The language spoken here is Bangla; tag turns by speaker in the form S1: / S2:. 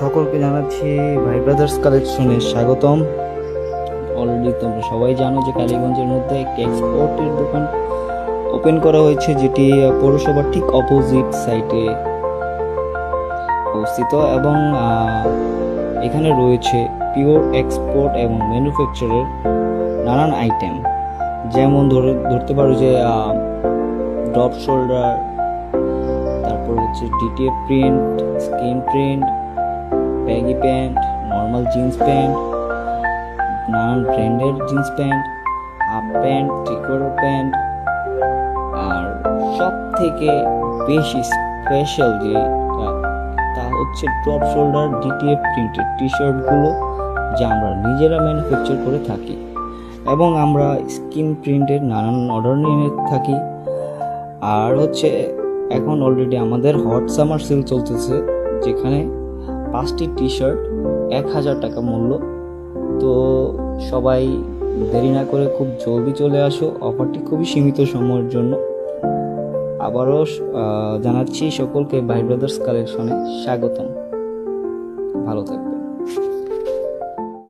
S1: সকলকে জানাচ্ছি ভাই ব্রাদার্স কালেকশনে স্বাগতম। অলরেডি তোমরা সবাই জানো যে কালীগঞ্জের মধ্যে একটি এক্সপোর্টের দোকান ওপেন করা হয়েছে, যেটি পৌরসভার ঠিক অপোজিট সাইটে অবস্থিত এবং এখানে রয়েছে পিওর এক্সপোর্ট এবং ম্যানুফ্যাকচারের নানান আইটেম, যেমন ধরতে পারো যে ড্রপ শোল্ডার, তারপর হচ্ছে DTF print, screen print, baggy pant, normal jeans pant, নানান ব্র্যান্ডের জিন্স প্যান্ট, হাফ প্যান্ট, ট্রিকোয়ার প্যান্ট, আর সব থেকে বেশি স্পেশাল যেটা তা হচ্ছে ড্রপ শোল্ডার ডিটিএফ প্রিন্টের টি শার্টগুলো, যা আমরা নিজেরা ম্যানুফ্যাকচার করে থাকি এবং আমরা স্ক্রিন প্রিন্টের নানান অর্ডার নিয়ে থাকি। আর হচ্ছে এখন অলরেডি আমাদের হট সামার সেল চলতেছে, যেখানে 5টি টি শার্ট 1000 টাকা মূল্য। তো সবাই দেরি না করে খুব জলদি চলে আসো, অফারটি খুবই সীমিত সময়ের জন্য। আবারও জানাচ্ছি সকলকে ভাই ব্রাদার্স কালেকশনে স্বাগতম। ভালো থাকবে।